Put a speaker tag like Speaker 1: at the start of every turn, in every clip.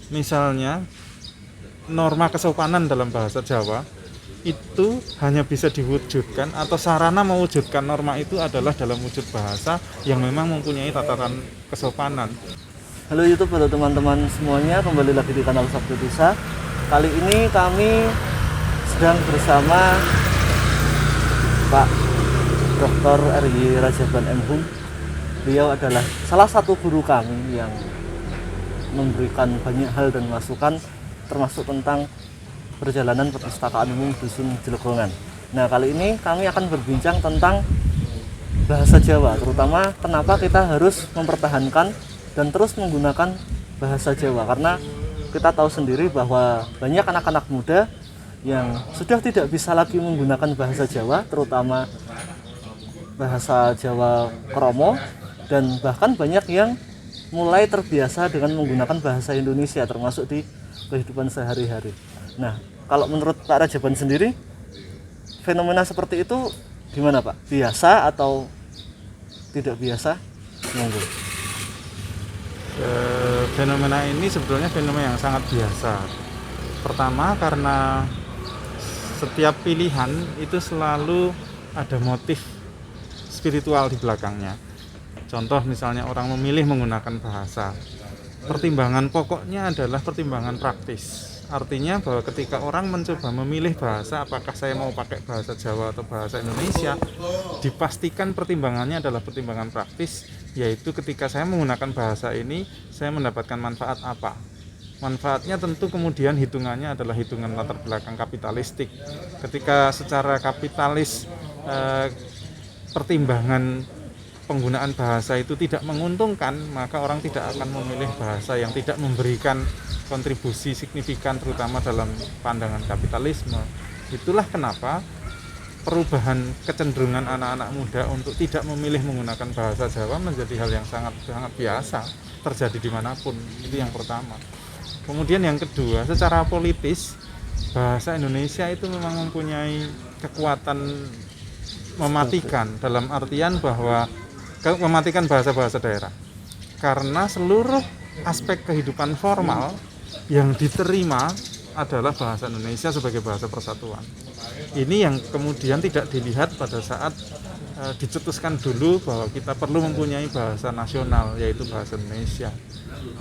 Speaker 1: Misalnya norma kesopanan dalam bahasa Jawa itu hanya bisa diwujudkan atau sarana mewujudkan norma itu adalah dalam wujud bahasa yang memang mempunyai tataran kesopanan.
Speaker 2: Halo YouTube, halo teman-teman semuanya, kembali lagi di kanal Sabtu Tusa. Kali ini kami sedang bersama Pak Dr. R.Y. Rajaban M. Hum. Beliau adalah salah satu guru kami yang memberikan banyak hal dan masukan, termasuk tentang perjalanan perpustakaan umum Dusun Jelegongan. Nah, kali ini kami akan berbincang tentang bahasa Jawa, terutama kenapa kita harus mempertahankan dan terus menggunakan bahasa Jawa, karena kita tahu sendiri bahwa banyak anak-anak muda yang sudah tidak bisa lagi menggunakan bahasa Jawa, terutama bahasa Jawa Kromo, dan bahkan banyak yang mulai terbiasa dengan menggunakan bahasa Indonesia termasuk di kehidupan sehari-hari. Nah, kalau menurut Pak Rajaban sendiri, fenomena seperti itu gimana Pak? Biasa atau tidak biasa? Monggo.
Speaker 1: Fenomena ini sebetulnya fenomena yang sangat biasa. Pertama, karena setiap pilihan itu selalu ada motif spiritual di belakangnya. Contoh misalnya orang memilih menggunakan bahasa, pertimbangan pokoknya adalah pertimbangan praktis. Artinya bahwa ketika orang mencoba memilih bahasa, apakah saya mau pakai bahasa Jawa atau bahasa Indonesia, dipastikan pertimbangannya adalah pertimbangan praktis, yaitu ketika saya menggunakan bahasa ini, saya mendapatkan manfaat apa. Manfaatnya tentu kemudian hitungannya adalah hitungan latar belakang kapitalistik. Ketika secara kapitalis pertimbangan penggunaan bahasa itu tidak menguntungkan, maka orang tidak akan memilih bahasa yang tidak memberikan kontribusi signifikan, terutama dalam pandangan kapitalisme. Itulah kenapa perubahan kecenderungan anak-anak muda untuk tidak memilih menggunakan bahasa Jawa menjadi hal yang sangat biasa terjadi dimanapun. Itu yang pertama. Kemudian yang kedua, secara politis bahasa Indonesia itu memang mempunyai kekuatan mematikan, dalam artian bahwa mematikan bahasa-bahasa daerah, karena seluruh aspek kehidupan formal yang diterima adalah bahasa Indonesia sebagai bahasa persatuan. Ini yang kemudian tidak dilihat pada saat dicetuskan dulu bahwa kita perlu mempunyai bahasa nasional, yaitu bahasa Indonesia.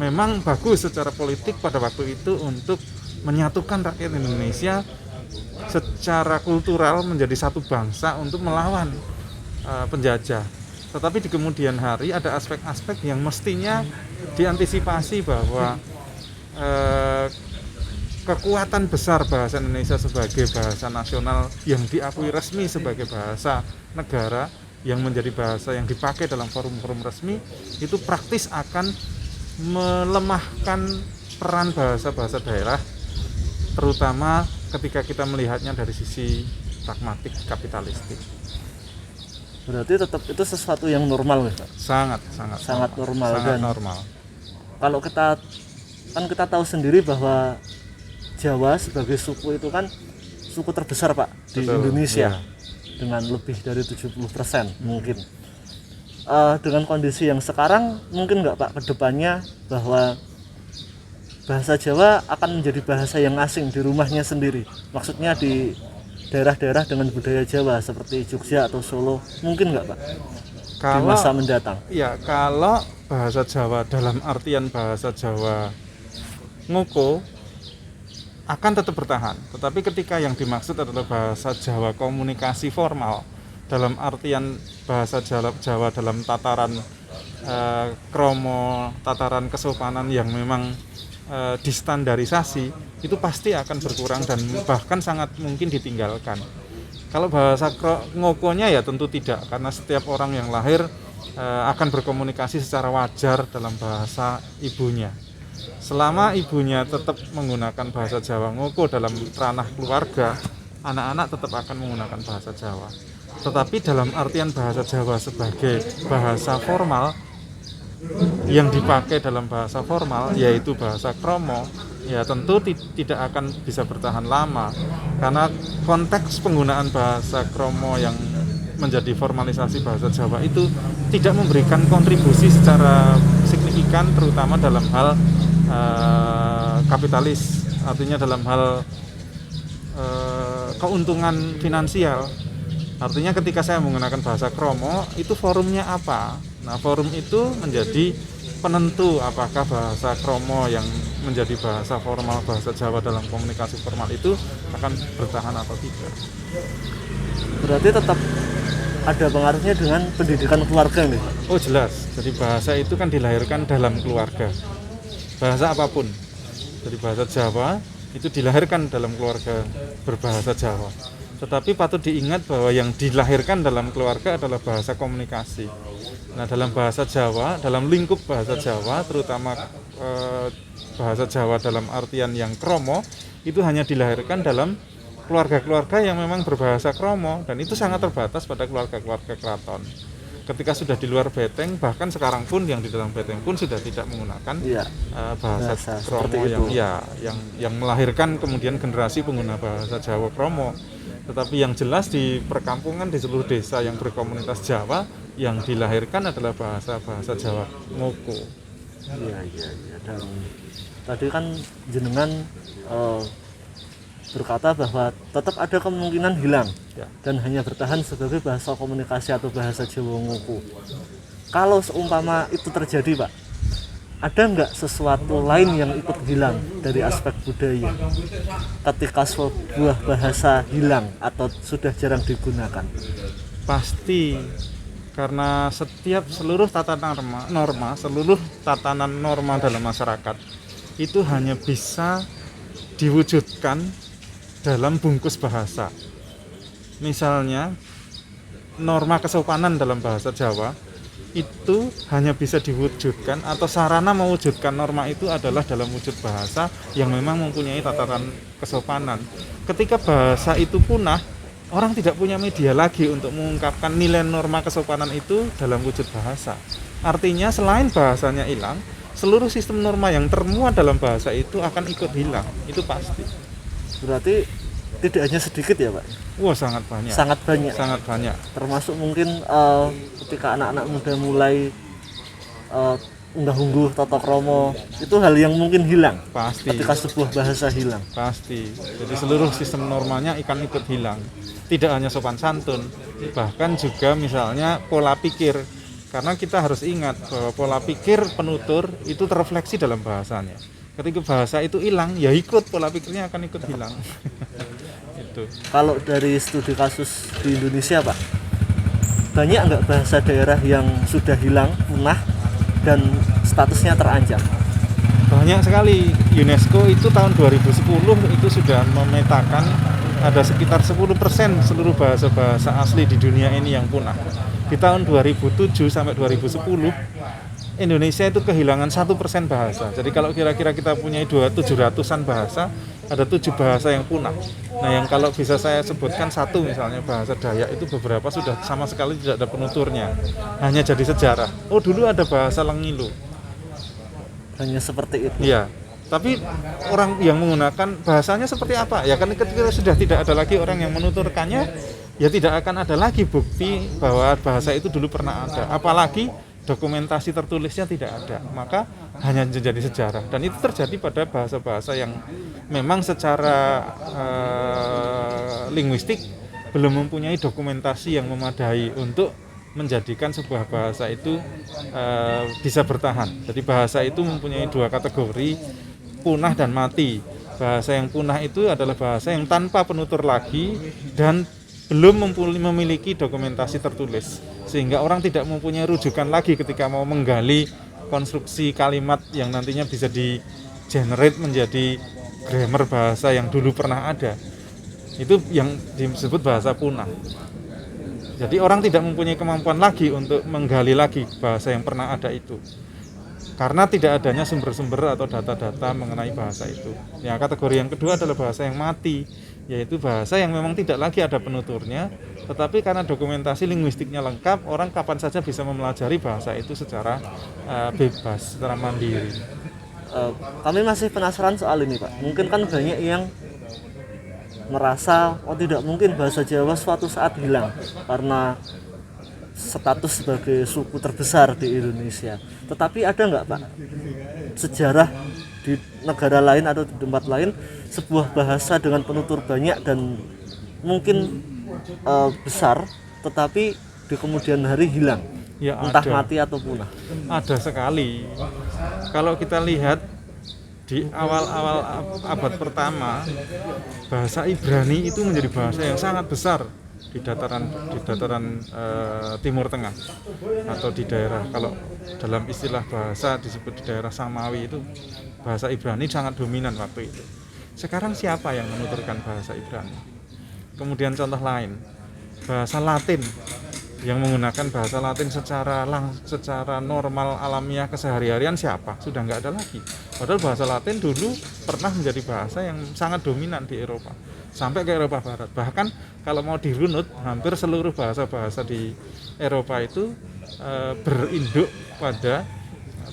Speaker 1: Memang bagus secara politik pada waktu itu untuk menyatukan rakyat Indonesia secara kultural menjadi satu bangsa untuk melawan penjajah. Tetapi di kemudian hari ada aspek-aspek yang mestinya diantisipasi bahwa kekuatan besar bahasa Indonesia sebagai bahasa nasional yang diakui resmi sebagai bahasa negara, yang menjadi bahasa yang dipakai dalam forum-forum resmi, itu praktis akan melemahkan peran bahasa-bahasa daerah, terutama ketika kita melihatnya dari sisi pragmatik kapitalistik.
Speaker 2: Berarti tetap itu sesuatu yang normal, Pak?
Speaker 1: Sangat
Speaker 2: normal.
Speaker 1: Sangat
Speaker 2: dan
Speaker 1: normal.
Speaker 2: Kalau kita tahu sendiri bahwa Jawa sebagai suku itu kan suku terbesar Pak di
Speaker 1: Betul,
Speaker 2: Indonesia,
Speaker 1: ya.
Speaker 2: Dengan lebih dari 70% mungkin. Dengan kondisi yang sekarang, mungkin nggak Pak kedepannya bahwa bahasa Jawa akan menjadi bahasa yang asing di rumahnya sendiri? Maksudnya di daerah-daerah dengan budaya Jawa seperti Jogja atau Solo, mungkin nggak Pak di masa mendatang?
Speaker 1: Ya, kalau bahasa Jawa dalam artian bahasa Jawa ngoko akan tetap bertahan, tetapi ketika yang dimaksud adalah bahasa Jawa komunikasi formal dalam artian bahasa Jawa dalam tataran kromo, tataran kesopanan yang memang distandarisasi, itu pasti akan berkurang dan bahkan sangat mungkin ditinggalkan. Kalau bahasa ngokonya ya tentu tidak, karena setiap orang yang lahir akan berkomunikasi secara wajar dalam bahasa ibunya. Selama ibunya tetap menggunakan bahasa Jawa ngoko dalam ranah keluarga, anak-anak tetap akan menggunakan bahasa Jawa. Tetapi dalam artian bahasa Jawa sebagai bahasa formal yang dipakai dalam bahasa formal, yaitu bahasa kromo, ya tentu tidak akan bisa bertahan lama, karena konteks penggunaan bahasa kromo yang menjadi formalisasi bahasa Jawa itu tidak memberikan kontribusi secara signifikan, terutama dalam hal kapitalis, artinya dalam hal keuntungan finansial. Artinya ketika saya menggunakan bahasa kromo, itu forumnya apa? Nah, forum itu menjadi penentu apakah bahasa kromo yang menjadi bahasa formal, bahasa Jawa dalam komunikasi formal itu akan bertahan atau tidak.
Speaker 2: Berarti tetap ada pengaruhnya dengan pendidikan keluarga nih.
Speaker 1: Oh jelas, jadi bahasa itu kan dilahirkan dalam keluarga. Bahasa apapun, jadi bahasa Jawa itu dilahirkan dalam keluarga berbahasa Jawa. Tetapi patut diingat bahwa yang dilahirkan dalam keluarga adalah bahasa komunikasi. Nah, dalam bahasa Jawa, dalam lingkup bahasa Jawa, terutama bahasa Jawa dalam artian yang kromo, itu hanya dilahirkan dalam keluarga-keluarga yang memang berbahasa kromo, dan itu sangat terbatas pada keluarga-keluarga keraton. Ketika sudah di luar beteng, bahkan sekarang pun yang di dalam beteng pun sudah tidak menggunakan bahasa kromo yang melahirkan kemudian generasi pengguna bahasa Jawa kromo. Tetapi yang jelas di perkampungan, di seluruh desa yang berkomunitas Jawa, yang dilahirkan adalah bahasa Jawa Ngoko.
Speaker 2: Iya. Dan tadi kan jenengan berkata bahwa tetap ada kemungkinan hilang dan hanya bertahan sebagai bahasa komunikasi atau bahasa Jawa Ngoko. Kalau seumpama itu terjadi, Pak, ada nggak sesuatu lain yang ikut hilang dari aspek budaya ketika sebuah bahasa hilang atau sudah jarang digunakan?
Speaker 1: Pasti, karena seluruh tatanan norma, seluruh tatanan norma dalam masyarakat itu hanya bisa diwujudkan dalam bungkus bahasa. Misalnya norma kesopanan dalam bahasa Jawa itu hanya bisa diwujudkan, atau sarana mewujudkan norma itu adalah dalam wujud bahasa yang memang mempunyai tataran kesopanan. Ketika bahasa itu punah, orang tidak punya media lagi untuk mengungkapkan nilai norma kesopanan itu dalam wujud bahasa. Artinya selain bahasanya hilang, seluruh sistem norma yang termuat dalam bahasa itu akan ikut hilang, itu pasti.
Speaker 2: Berarti tidak hanya sedikit ya, Pak?
Speaker 1: Wah, sangat banyak.
Speaker 2: Sangat banyak. Termasuk mungkin ketika anak-anak muda mulai unggah-ungguh tata krama, itu hal yang mungkin hilang.
Speaker 1: Pasti.
Speaker 2: Ketika sebuah bahasa hilang.
Speaker 1: Pasti. Jadi seluruh sistem normanya akan ikut hilang. Tidak hanya sopan santun, bahkan juga misalnya pola pikir. Karena kita harus ingat bahwa pola pikir penutur itu terrefleksi dalam bahasanya. Ketika bahasa itu hilang, ya ikut pola pikirnya akan ikut hilang. Itu.
Speaker 2: Kalau dari studi kasus di Indonesia, Pak, banyak nggak bahasa daerah yang sudah hilang, punah, dan statusnya terancam?
Speaker 1: Banyak sekali. UNESCO itu tahun 2010 itu sudah memetakan ada sekitar 10% seluruh bahasa-bahasa asli di dunia ini yang punah. Di tahun 2007 sampai 2010 Indonesia itu kehilangan 1% bahasa. Jadi kalau kira-kira kita punya 700-an bahasa, ada 7 bahasa yang punah. Nah, yang kalau bisa saya sebutkan satu, misalnya bahasa Dayak itu beberapa sudah sama sekali tidak ada penuturnya, hanya jadi sejarah. Oh, dulu ada bahasa Lengilu.
Speaker 2: Hanya seperti itu.
Speaker 1: Iya. Tapi orang yang menggunakan bahasanya seperti apa? Ya kan ketika sudah tidak ada lagi orang yang menuturkannya, ya tidak akan ada lagi bukti bahwa bahasa itu dulu pernah ada. Apalagi dokumentasi tertulisnya tidak ada, maka hanya menjadi sejarah. Dan itu terjadi pada bahasa-bahasa yang memang secara linguistik belum mempunyai dokumentasi yang memadai untuk menjadikan sebuah bahasa itu bisa bertahan. Jadi bahasa itu mempunyai 2 kategori, punah dan mati. Bahasa yang punah itu adalah bahasa yang tanpa penutur lagi dan belum memiliki dokumentasi tertulis, sehingga orang tidak mempunyai rujukan lagi ketika mau menggali konstruksi kalimat yang nantinya bisa di-generate menjadi grammar bahasa yang dulu pernah ada. Itu yang disebut bahasa punah. Jadi orang tidak mempunyai kemampuan lagi untuk menggali lagi bahasa yang pernah ada itu, karena tidak adanya sumber-sumber atau data-data mengenai bahasa itu. Ya, kategori yang kedua adalah bahasa yang mati, yaitu bahasa yang memang tidak lagi ada penuturnya, tetapi karena dokumentasi linguistiknya lengkap, orang kapan saja bisa mempelajari bahasa itu secara bebas, secara mandiri.
Speaker 2: Kami masih penasaran soal ini, Pak. Mungkin kan banyak yang merasa, oh tidak mungkin bahasa Jawa suatu saat hilang karena status sebagai suku terbesar di Indonesia. Tetapi ada nggak, Pak, sejarah di negara lain atau di tempat lain sebuah bahasa dengan penutur banyak dan mungkin besar, tetapi di kemudian hari hilang,
Speaker 1: Ya,
Speaker 2: entah
Speaker 1: ada.
Speaker 2: mati atau punah.
Speaker 1: Ada sekali. Kalau kita lihat di awal-awal abad pertama, bahasa Ibrani itu menjadi bahasa yang sangat besar di dataran Timur Tengah atau di daerah, kalau dalam istilah bahasa disebut di daerah Samawi, itu bahasa Ibrani sangat dominan waktu itu. Sekarang siapa yang menuturkan bahasa Ibrani? Kemudian contoh lain, bahasa Latin, yang menggunakan bahasa Latin secara normal alamiah kesehari-harian siapa? Sudah nggak ada lagi. Padahal bahasa Latin dulu pernah menjadi bahasa yang sangat dominan di Eropa sampai ke Eropa Barat. Bahkan kalau mau dirunut, hampir seluruh bahasa-bahasa di Eropa itu berinduk pada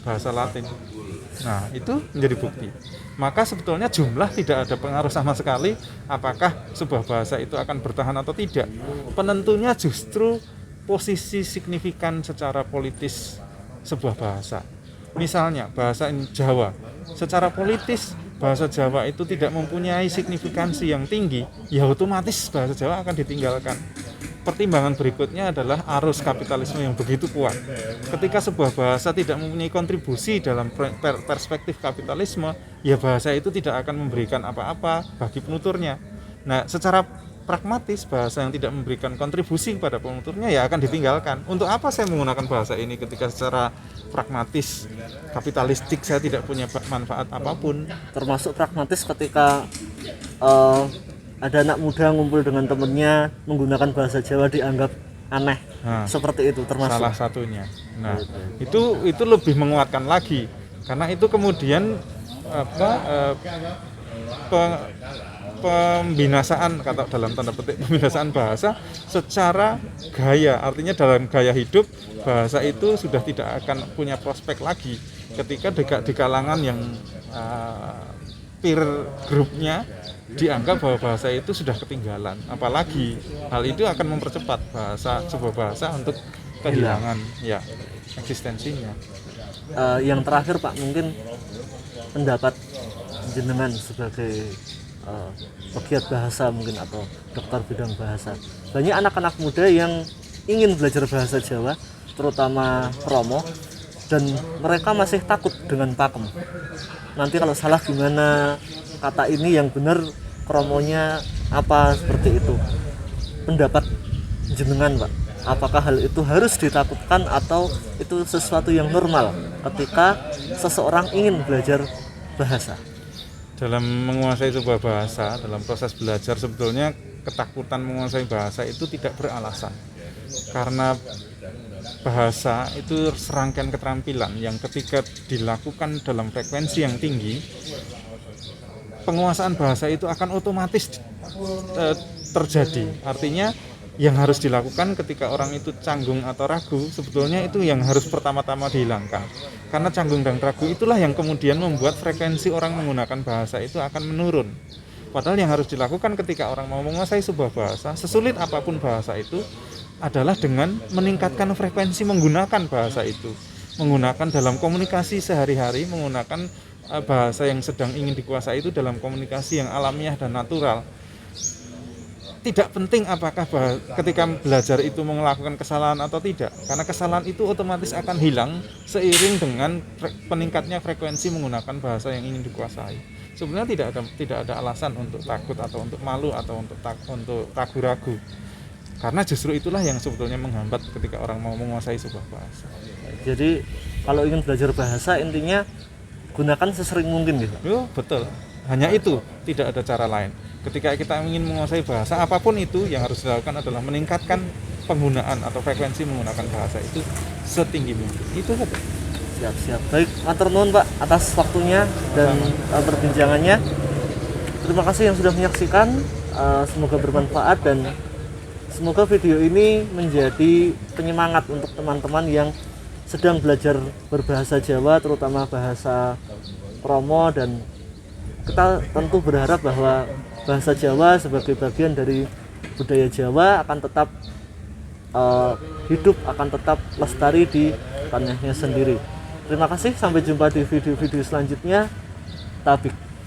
Speaker 1: bahasa Latin. Nah, itu menjadi bukti. Maka sebetulnya jumlah tidak ada pengaruh sama sekali apakah sebuah bahasa itu akan bertahan atau tidak. Penentunya justru posisi signifikan secara politis sebuah bahasa. Misalnya bahasa Jawa, secara politis bahasa Jawa itu tidak mempunyai signifikansi yang tinggi, ya otomatis bahasa Jawa akan ditinggalkan. Pertimbangan berikutnya adalah arus kapitalisme yang begitu kuat. Ketika sebuah bahasa tidak mempunyai kontribusi dalam perspektif kapitalisme, ya bahasa itu tidak akan memberikan apa-apa bagi penuturnya. Nah, secara pragmatis, bahasa yang tidak memberikan kontribusi kepada penuturnya ya akan ditinggalkan. Untuk apa saya menggunakan bahasa ini ketika secara pragmatis, kapitalistik saya tidak punya manfaat apapun?
Speaker 2: Termasuk pragmatis ketika ada anak muda ngumpul dengan temennya menggunakan bahasa Jawa dianggap aneh, seperti itu termasuk
Speaker 1: salah satunya. Nah, itu lebih menguatkan lagi, karena itu kemudian pembinasaan, kata dalam tanda petik pembinasaan bahasa secara gaya, artinya dalam gaya hidup bahasa itu sudah tidak akan punya prospek lagi ketika di kalangan yang peer grupnya dianggap bahwa bahasa itu sudah ketinggalan. Apalagi hal itu akan mempercepat sebuah bahasa untuk kehilangan ya eksistensinya.
Speaker 2: Yang terakhir Pak, mungkin pendapat jenengan sebagai pegiat bahasa mungkin atau dokter bidang bahasa. Banyak anak-anak muda yang ingin belajar bahasa Jawa, terutama Romo, dan mereka masih takut dengan pakem. Nanti kalau salah gimana, kata ini yang benar kromonya apa, seperti itu. Pendapat jenengan Pak, apakah hal itu harus ditakutkan atau itu sesuatu yang normal ketika seseorang ingin belajar bahasa?
Speaker 1: Dalam menguasai sebuah bahasa, dalam proses belajar, sebetulnya ketakutan menguasai bahasa itu tidak beralasan. Karena bahasa itu serangkaian keterampilan yang ketika dilakukan dalam frekuensi yang tinggi, penguasaan bahasa itu akan otomatis terjadi. Artinya yang harus dilakukan ketika orang itu canggung atau ragu, sebetulnya itu yang harus pertama-tama dihilangkan. Karena canggung dan ragu itulah yang kemudian membuat frekuensi orang menggunakan bahasa itu akan menurun. Padahal yang harus dilakukan ketika orang mau menguasai sebuah bahasa, sesulit apapun bahasa itu, adalah dengan meningkatkan frekuensi menggunakan bahasa itu. Menggunakan dalam komunikasi sehari-hari, menggunakan bahasa yang sedang ingin dikuasai itu dalam komunikasi yang alamiah dan natural. Tidak penting apakah ketika belajar itu melakukan kesalahan atau tidak, karena kesalahan itu otomatis akan hilang seiring dengan peningkatnya frekuensi menggunakan bahasa yang ingin dikuasai. Sebenarnya tidak ada alasan untuk takut atau untuk malu atau untuk ragu-ragu, karena justru itulah yang sebetulnya menghambat ketika orang mau menguasai sebuah bahasa.
Speaker 2: Jadi kalau ingin belajar bahasa, intinya gunakan sesering mungkin gitu.
Speaker 1: Yo, betul. Hanya itu, tidak ada cara lain. Ketika kita ingin menguasai bahasa, apapun itu yang harus dilakukan adalah meningkatkan penggunaan atau frekuensi menggunakan bahasa itu setinggi mungkin. Itu saja.
Speaker 2: Siap. Baik, matur nuwun Pak atas waktunya dan perbincangannya. Terima kasih yang sudah menyaksikan. Semoga bermanfaat dan semoga video ini menjadi penyemangat untuk teman-teman yang sedang belajar berbahasa Jawa, terutama bahasa Romo, dan kita tentu berharap bahwa bahasa Jawa sebagai bagian dari budaya Jawa akan tetap hidup, akan tetap lestari di tanahnya sendiri. Terima kasih, sampai jumpa di video-video selanjutnya. Tabik